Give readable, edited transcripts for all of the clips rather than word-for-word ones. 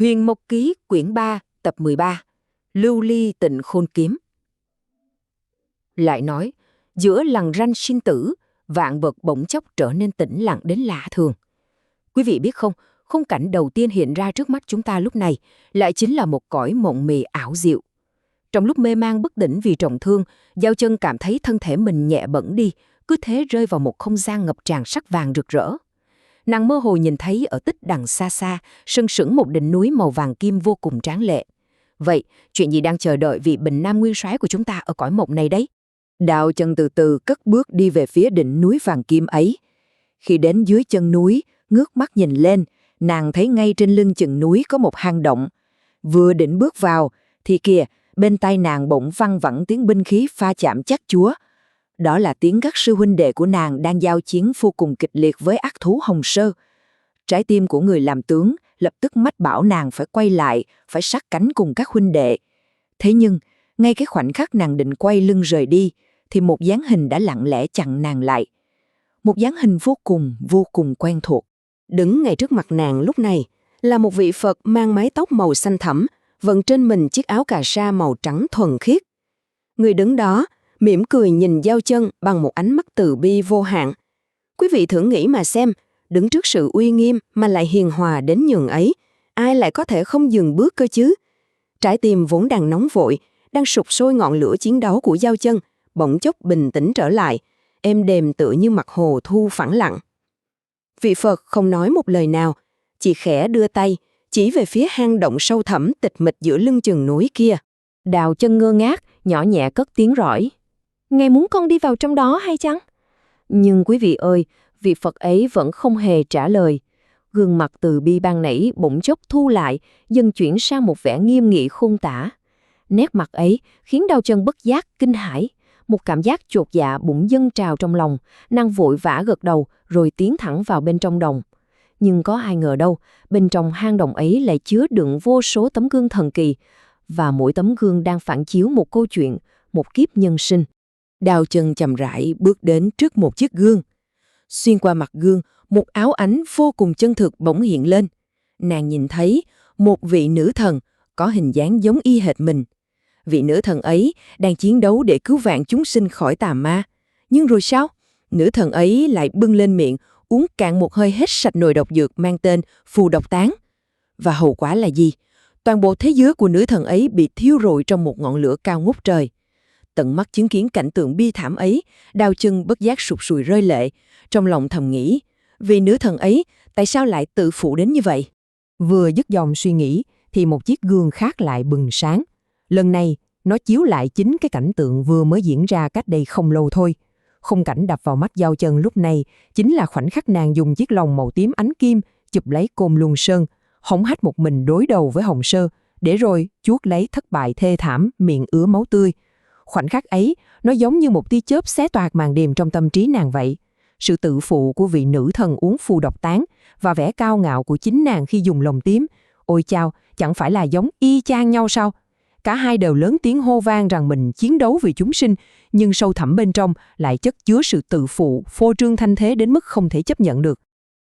Huyền Mộc Ký quyển 3 tập 13 Lưu ly tịnh khôn kiếm. Lại nói, giữa lằn ranh sinh tử, vạn vật bỗng chốc trở nên tĩnh lặng đến lạ thường. Quý vị biết không, khung cảnh đầu tiên hiện ra trước mắt chúng ta lúc này lại chính là một cõi mộng mì ảo diệu. Trong lúc mê man bất tỉnh vì trọng thương, Giao Chân cảm thấy thân thể mình nhẹ bẫng đi, cứ thế rơi vào một không gian ngập tràn sắc vàng rực rỡ. Nàng mơ hồ nhìn thấy ở tích đằng xa xa, sừng sững một đỉnh núi màu vàng kim vô cùng tráng lệ. Vậy, chuyện gì đang chờ đợi vị bình nam nguyên soái của chúng ta ở cõi mộng này đấy? Đạo Chân từ từ cất bước đi về phía đỉnh núi vàng kim ấy. Khi đến dưới chân núi, ngước mắt nhìn lên, nàng thấy ngay trên lưng chừng núi có một hang động. Vừa định bước vào, thì kìa, bên tai nàng bỗng văng vẳng tiếng binh khí pha chạm chát chúa. Đó là tiếng các sư huynh đệ của nàng đang giao chiến vô cùng kịch liệt với ác thú Hồng Sơ. Trái tim của người làm tướng lập tức mách bảo nàng phải quay lại, phải sát cánh cùng các huynh đệ. Thế nhưng, ngay cái khoảnh khắc nàng định quay lưng rời đi, thì một dáng hình đã lặng lẽ chặn nàng lại. Một dáng hình vô cùng quen thuộc. Đứng ngay trước mặt nàng lúc này là một vị Phật mang mái tóc màu xanh thẳm, vận trên mình chiếc áo cà sa màu trắng thuần khiết. Người đứng đó mỉm cười nhìn Giao Chân bằng một ánh mắt từ bi vô hạn. Quý vị thử nghĩ mà xem, đứng trước sự uy nghiêm mà lại hiền hòa đến nhường ấy, ai lại có thể không dừng bước cơ chứ? Trái tim vốn đang nóng vội, đang sục sôi ngọn lửa chiến đấu của Giao Chân, bỗng chốc bình tĩnh trở lại, êm đềm tựa như mặt hồ thu phẳng lặng. Vị Phật không nói một lời nào, chỉ khẽ đưa tay, chỉ về phía hang động sâu thẳm tịch mịch giữa lưng chừng núi kia. Đào Chân ngơ ngác, nhỏ nhẹ cất tiếng rhỏi: "Ngài muốn con đi vào trong đó hay chăng?" Nhưng quý vị ơi, vị Phật ấy vẫn không hề trả lời. Gương mặt từ bi ban nãy bỗng chốc thu lại, dần chuyển sang một vẻ nghiêm nghị khôn tả. Nét mặt ấy khiến Đào Chân bất giác kinh hãi, một cảm giác chột dạ bỗng dâng trào trong lòng, nàng vội vã gật đầu rồi tiến thẳng vào bên trong đồng. Nhưng có ai ngờ đâu, bên trong hang động ấy lại chứa đựng vô số tấm gương thần kỳ, và mỗi tấm gương đang phản chiếu một câu chuyện, một kiếp nhân sinh. Đào Chân chậm rãi bước đến trước một chiếc gương. Xuyên qua mặt gương, một áo ánh vô cùng chân thực bỗng hiện lên. Nàng nhìn thấy một vị nữ thần có hình dáng giống y hệt mình. Vị nữ thần ấy đang chiến đấu để cứu vãn chúng sinh khỏi tà ma. Nhưng rồi sao? Nữ thần ấy lại bưng lên miệng, uống cạn một hơi hết sạch nồi độc dược mang tên phù độc tán. Và hậu quả là gì? Toàn bộ thế giới của nữ thần ấy bị thiêu rụi trong một ngọn lửa cao ngút trời. Tận mắt chứng kiến cảnh tượng bi thảm ấy, Đào Chân bất giác sụt sùi rơi lệ, trong lòng thầm nghĩ, vì nữ thần ấy tại sao lại tự phụ đến như vậy? Vừa dứt dòng suy nghĩ thì một chiếc gương khác lại bừng sáng. Lần này, nó chiếu lại chính cái cảnh tượng vừa mới diễn ra cách đây không lâu thôi. Khung cảnh đập vào mắt Giao Chân lúc này chính là khoảnh khắc nàng dùng chiếc lồng màu tím ánh kim chụp lấy Côn Luân Sơn, hống hách một mình đối đầu với Hồng Sơ, để rồi chuốc lấy thất bại thê thảm, miệng ứa máu tươi. Khoảnh khắc ấy, nó giống như một tia chớp xé toạc màn đêm trong tâm trí nàng vậy. Sự tự phụ của vị nữ thần uống phù độc tán và vẻ cao ngạo của chính nàng khi dùng lồng tím, ôi chao, chẳng phải là giống y chang nhau sao? Cả hai đều lớn tiếng hô vang rằng mình chiến đấu vì chúng sinh, nhưng sâu thẳm bên trong lại chất chứa sự tự phụ, phô trương thanh thế đến mức không thể chấp nhận được.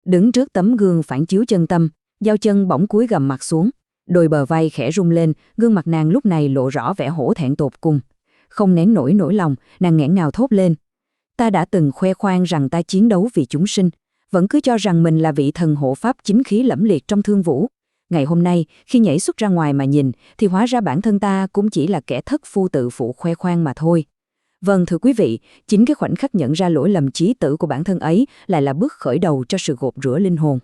Đứng trước tấm gương phản chiếu chân tâm, Giao Chân bỗng cúi gằm mặt xuống, đôi bờ vai khẽ rung lên, gương mặt nàng lúc này lộ rõ vẻ hổ thẹn tột cùng. Không nén nổi nỗi lòng, nàng nghẹn ngào thốt lên: "Ta đã từng khoe khoang rằng ta chiến đấu vì chúng sinh, vẫn cứ cho rằng mình là vị thần hộ pháp chính khí lẫm liệt trong thương vũ. Ngày hôm nay, khi nhảy xuất ra ngoài mà nhìn, thì hóa ra bản thân ta cũng chỉ là kẻ thất phu tự phụ khoe khoang mà thôi." Vâng, thưa quý vị, chính cái khoảnh khắc nhận ra lỗi lầm chí tử của bản thân ấy lại là bước khởi đầu cho sự gột rửa linh hồn.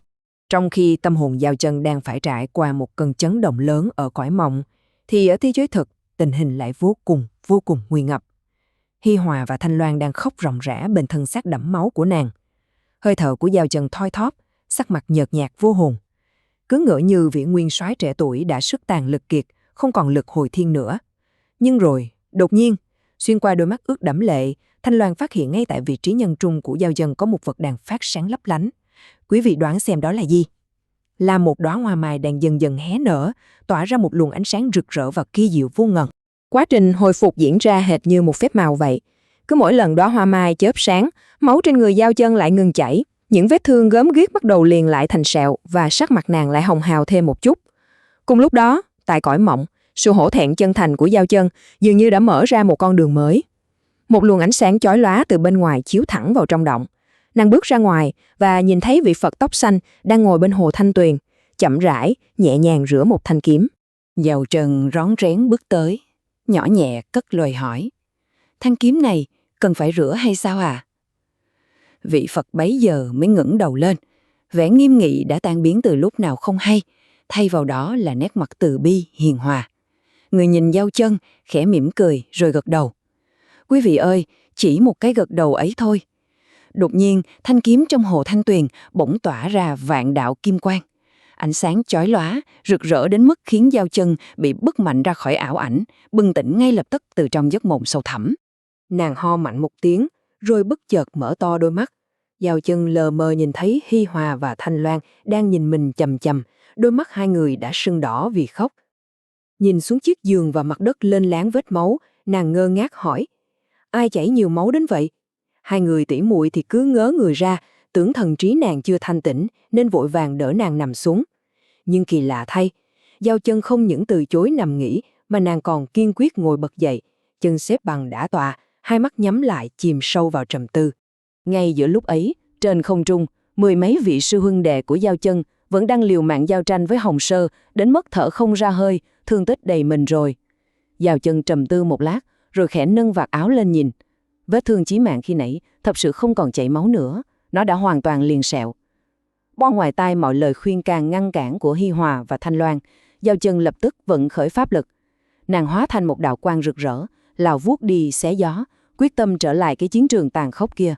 Trong khi tâm hồn Giao Chân đang phải trải qua một cơn chấn động lớn ở cõi mộng, thì ở thế giới thực, tình hình lại vô cùng nguy ngập. Hi Hòa và Thanh Loan đang khóc ròng rã bên thân xác đẫm máu của nàng. Hơi thở của Giao Chân thoi thóp, sắc mặt nhợt nhạt vô hồn. Cứ ngỡ như vị nguyên soái trẻ tuổi đã sức tàn lực kiệt, không còn lực hồi thiên nữa. Nhưng rồi, đột nhiên, xuyên qua đôi mắt ướt đẫm lệ, Thanh Loan phát hiện ngay tại vị trí nhân trung của Giao Chân có một vật đang phát sáng lấp lánh. Quý vị đoán xem đó là gì? Là một đóa hoa mai đang dần dần hé nở, tỏa ra một luồng ánh sáng rực rỡ và kỳ diệu vô ngần. Quá trình hồi phục diễn ra hệt như một phép màu vậy. Cứ mỗi lần đóa hoa mai chớp sáng, máu trên người Giao Chân lại ngừng chảy, những vết thương gớm ghiếc bắt đầu liền lại thành sẹo và sắc mặt nàng lại hồng hào thêm một chút. Cùng lúc đó, tại cõi mộng, sự hổ thẹn chân thành của Giao Chân dường như đã mở ra một con đường mới. Một luồng ánh sáng chói lóa từ bên ngoài chiếu thẳng vào trong động. Nàng bước ra ngoài và nhìn thấy vị Phật tóc xanh đang ngồi bên hồ Thanh Tuyền, chậm rãi, nhẹ nhàng rửa một thanh kiếm. Giao Trần rón rén bước tới, nhỏ nhẹ cất lời hỏi. Thanh kiếm này cần phải rửa hay sao à? Vị Phật bấy giờ mới ngẩng đầu lên, vẻ nghiêm nghị đã tan biến từ lúc nào không hay, thay vào đó là nét mặt từ bi, hiền hòa. Người nhìn Giao Chân, khẽ mỉm cười rồi gật đầu. Quý vị ơi, chỉ một cái gật đầu ấy thôi. Đột nhiên, thanh kiếm trong hồ Thanh Tuyền bỗng tỏa ra vạn đạo kim quang. Ánh sáng chói lóa, rực rỡ đến mức khiến Giao Chân bị bứt mạnh ra khỏi ảo ảnh, bừng tỉnh ngay lập tức từ trong giấc mộng sâu thẳm. Nàng ho mạnh một tiếng, rồi bất chợt mở to đôi mắt. Giao Chân lờ mờ nhìn thấy Hi Hòa và Thanh Loan đang nhìn mình chằm chằm, đôi mắt hai người đã sưng đỏ vì khóc. Nhìn xuống chiếc giường và mặt đất lênh láng vết máu, nàng ngơ ngác hỏi: ai chảy nhiều máu đến vậy? Hai người tỉ muội thì cứ ngớ người ra, tưởng thần trí nàng chưa thanh tỉnh nên vội vàng đỡ nàng nằm xuống. Nhưng kỳ lạ thay, Giao Chân không những từ chối nằm nghỉ mà nàng còn kiên quyết ngồi bật dậy, chân xếp bằng đả tọa, hai mắt nhắm lại chìm sâu vào trầm tư. Ngay giữa lúc ấy, trên không trung, mười mấy vị sư huynh đệ của Giao Chân vẫn đang liều mạng giao tranh với Hồng Sơ, đến mức thở không ra hơi, thương tích đầy mình rồi. Giao Chân trầm tư một lát, rồi khẽ nâng vạt áo lên nhìn. Vết thương chí mạng khi nãy thật sự không còn chảy máu nữa, nó đã hoàn toàn liền sẹo. Bỏ ngoài tai mọi lời khuyên can ngăn cản của Hi Hòa và Thanh Loan, Giao Chân lập tức vận khởi pháp lực. Nàng hóa thành một đạo quang rực rỡ, lao vuốt đi xé gió, quyết tâm trở lại cái chiến trường tàn khốc kia.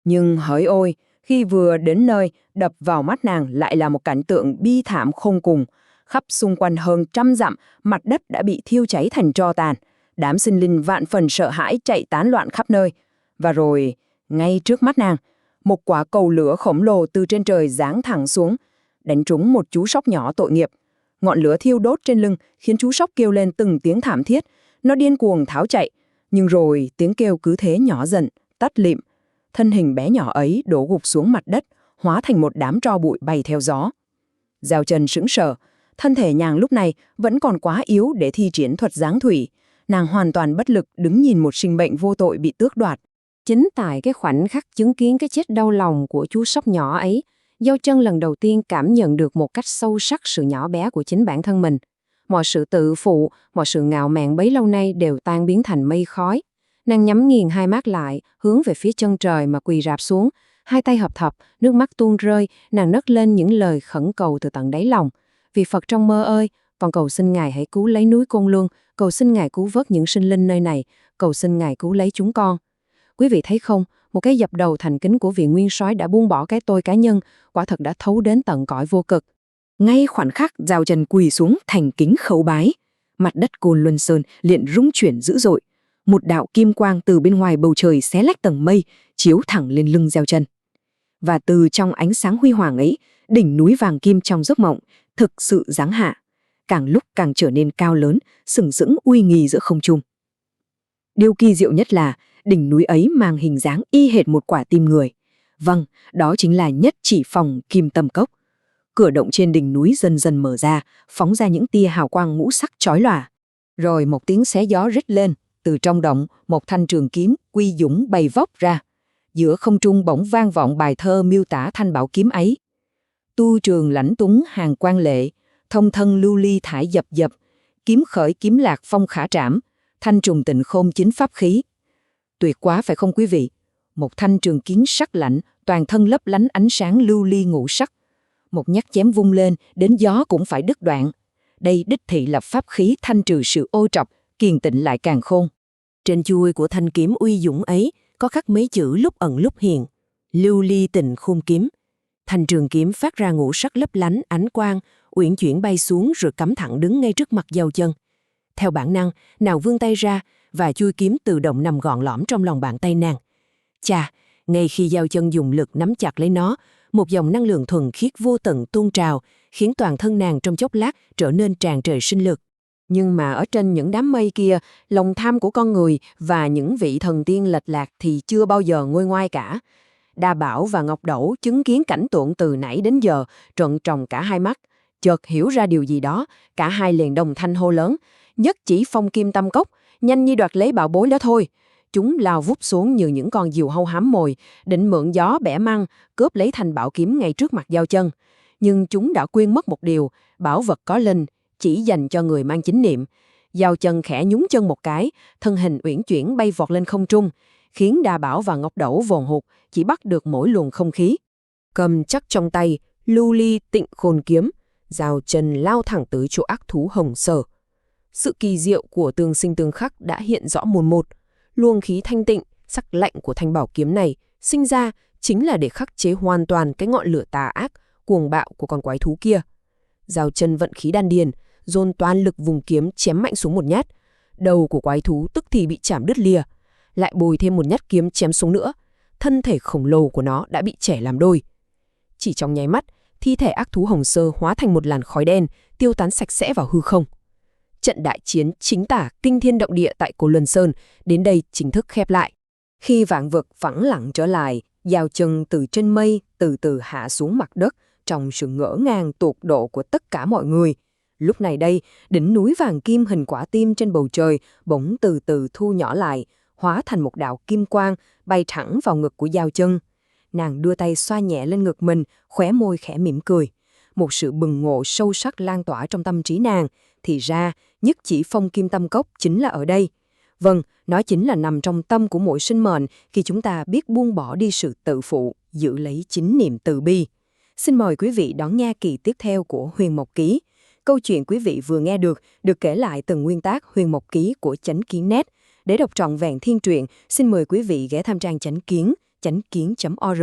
Nhưng hỡi ôi, khi vừa đến nơi, đập vào mắt nàng lại là một cảnh tượng bi thảm khôn cùng. Khắp xung quanh hơn 100 dặm, mặt đất đã bị thiêu cháy thành tro tàn. Đám sinh linh vạn phần sợ hãi chạy tán loạn khắp nơi. Và rồi, ngay trước mắt nàng, một quả cầu lửa khổng lồ từ trên trời giáng thẳng xuống, đánh trúng một chú sóc nhỏ tội nghiệp. Ngọn lửa thiêu đốt trên lưng khiến chú sóc kêu lên từng tiếng thảm thiết. Nó điên cuồng tháo chạy, nhưng rồi tiếng kêu cứ thế nhỏ dần, tắt lịm. Thân hình bé nhỏ ấy đổ gục xuống mặt đất, hóa thành một đám tro bụi bay theo gió. Giao Chân sững sờ, thân thể nàng lúc này vẫn còn quá yếu để thi triển thuật giáng thủy. Nàng hoàn toàn bất lực đứng nhìn một sinh mệnh vô tội bị tước đoạt. Chính tại cái khoảnh khắc chứng kiến cái chết đau lòng của chú sóc nhỏ ấy, Giao Chân lần đầu tiên cảm nhận được một cách sâu sắc sự nhỏ bé của chính bản thân mình. Mọi sự tự phụ, mọi sự ngạo mạn bấy lâu nay đều tan biến thành mây khói. Nàng nhắm nghiền hai mắt lại, hướng về phía chân trời mà quỳ rạp xuống, hai tay hợp thập, nước mắt tuôn rơi, nàng nấc lên những lời khẩn cầu từ tận đáy lòng. Vì Phật trong mơ ơi, con cầu xin Ngài hãy cứu lấy núi Côn Luân, cầu xin Ngài cứu vớt những sinh linh nơi này, cầu xin Ngài cứu lấy chúng con. Quý vị thấy không, một cái dập đầu thành kính của vị nguyên soái đã buông bỏ cái tôi cá nhân, quả thật đã thấu đến tận cõi vô cực. Ngay khoảnh khắc Giao Chân quỳ xuống thành kính khấu bái, mặt đất Côn Luân Sơn liền rung chuyển dữ dội. Một đạo kim quang từ bên ngoài bầu trời xé lách tầng mây, chiếu thẳng lên lưng Giao Chân. Và từ trong ánh sáng huy hoàng ấy, đỉnh núi vàng kim trong giấc mộng thực sự giáng hạ, càng lúc càng trở nên cao lớn, sừng sững uy nghi giữa không trung. Điều kỳ diệu nhất là đỉnh núi ấy mang hình dáng y hệt một quả tim người. Vâng, đó chính là Nhất Chỉ Phòng Kim Tâm Cốc. Cửa động trên đỉnh núi dần dần mở ra, phóng ra những tia hào quang ngũ sắc chói lòa. Rồi một tiếng xé gió rít lên, từ trong động một thanh trường kiếm quy dũng bay vóc ra. Giữa không trung bỗng vang vọng bài thơ miêu tả thanh bảo kiếm ấy. Tu trường lãnh túng hàng quan lệ, thông thân lưu ly thải dập dập, kiếm khởi kiếm lạc phong khả trảm, thanh trùng tịnh khôn chính pháp khí. Tuyệt quá phải không quý vị? Một thanh trường kiếm sắc lạnh, toàn thân lấp lánh ánh sáng lưu ly ngũ sắc. Một nhát chém vung lên, đến gió cũng phải đứt đoạn. Đây đích thị là pháp khí thanh trừ sự ô trọc, kiền tịnh lại càn khôn. Trên chuôi của thanh kiếm uy dũng ấy có khắc mấy chữ lúc ẩn lúc hiện: lưu ly tịnh khôn kiếm. Thanh trường kiếm phát ra ngũ sắc lấp lánh ánh quang, uyển chuyển bay xuống rồi cắm thẳng đứng ngay trước mặt Giao Chân. Theo bản năng, nàng vươn tay ra và chuôi kiếm tự động nằm gọn lõm trong lòng bàn tay nàng. Chà, ngay khi Giao Chân dùng lực nắm chặt lấy nó, một dòng năng lượng thuần khiết vô tận tuôn trào, khiến toàn thân nàng trong chốc lát trở nên tràn trề sinh lực. Nhưng mà ở trên những đám mây kia, lòng tham của con người và những vị thần tiên lệch lạc thì chưa bao giờ nguôi ngoai cả. Đa Bảo và Ngọc Đẩu chứng kiến cảnh tượng từ nãy đến giờ, trợn tròn cả hai mắt. Chợt hiểu ra điều gì đó, cả hai liền đồng thanh hô lớn, nhất chỉ phong kim tâm cốc, nhanh như đoạt lấy bảo bối đó thôi. Chúng lao vút xuống như những con diều hâu hám mồi, định mượn gió bẻ măng, cướp lấy thanh bảo kiếm ngay trước mặt Giao Chân. Nhưng chúng đã quên mất một điều, bảo vật có linh, chỉ dành cho người mang chính niệm. Giao Chân khẽ nhún chân một cái, thân hình uyển chuyển bay vọt lên không trung, khiến Đa Bảo và Ngọc Đẩu vồn hụt, chỉ bắt được mỗi luồng không khí. Cầm chắc trong tay, lưu ly tịnh khôn kiếm, Giao Chân lao thẳng tới chỗ ác thú Hồng Sở. Sự kỳ diệu của tương sinh tương khắc đã hiện rõ mồn một. Luồng khí thanh tịnh, sắc lạnh của thanh bảo kiếm này sinh ra chính là để khắc chế hoàn toàn cái ngọn lửa tà ác, cuồng bạo của con quái thú kia. Giao Chân vận khí đan điền, dồn toàn lực vùng kiếm chém mạnh xuống một nhát. Đầu của quái thú tức thì bị chảm đứt lìa, lại bồi thêm một nhát kiếm chém xuống nữa. Thân thể khổng lồ của nó đã bị chẻ làm đôi. Chỉ trong nháy mắt, thi thể ác thú Hồng Sơ hóa thành một làn khói đen, tiêu tán sạch sẽ vào hư không. Trận đại chiến chính tả kinh thiên động địa tại Cô Luân Sơn đến đây chính thức khép lại. Khi vạn vật phẳng lặng trở lại, Giao Chân từ trên mây từ từ hạ xuống mặt đất trong sự ngỡ ngàng tột độ của tất cả mọi người. Lúc này đây, đỉnh núi vàng kim hình quả tim trên bầu trời bỗng từ từ thu nhỏ lại, hóa thành một đạo kim quang bay thẳng vào ngực của Giao Chân. Nàng đưa tay xoa nhẹ lên ngực mình, khóe môi khẽ mỉm cười. Một sự bừng ngộ sâu sắc lan tỏa trong tâm trí nàng. Thì ra, nhất chỉ phong kim tâm cốc chính là ở đây. Vâng, nó chính là nằm trong tâm của mỗi sinh mệnh khi chúng ta biết buông bỏ đi sự tự phụ, giữ lấy chính niềm từ bi. Xin mời quý vị đón nghe kỳ tiếp theo của Huyền Mộc Ký. Câu chuyện quý vị vừa nghe được kể lại từng nguyên tác Huyền Mộc Ký của Chánh Kiến.net. Để đọc trọn vẹn thiên truyện, xin mời quý vị ghé thăm trang Chánh Kiến, chánh kiến.org.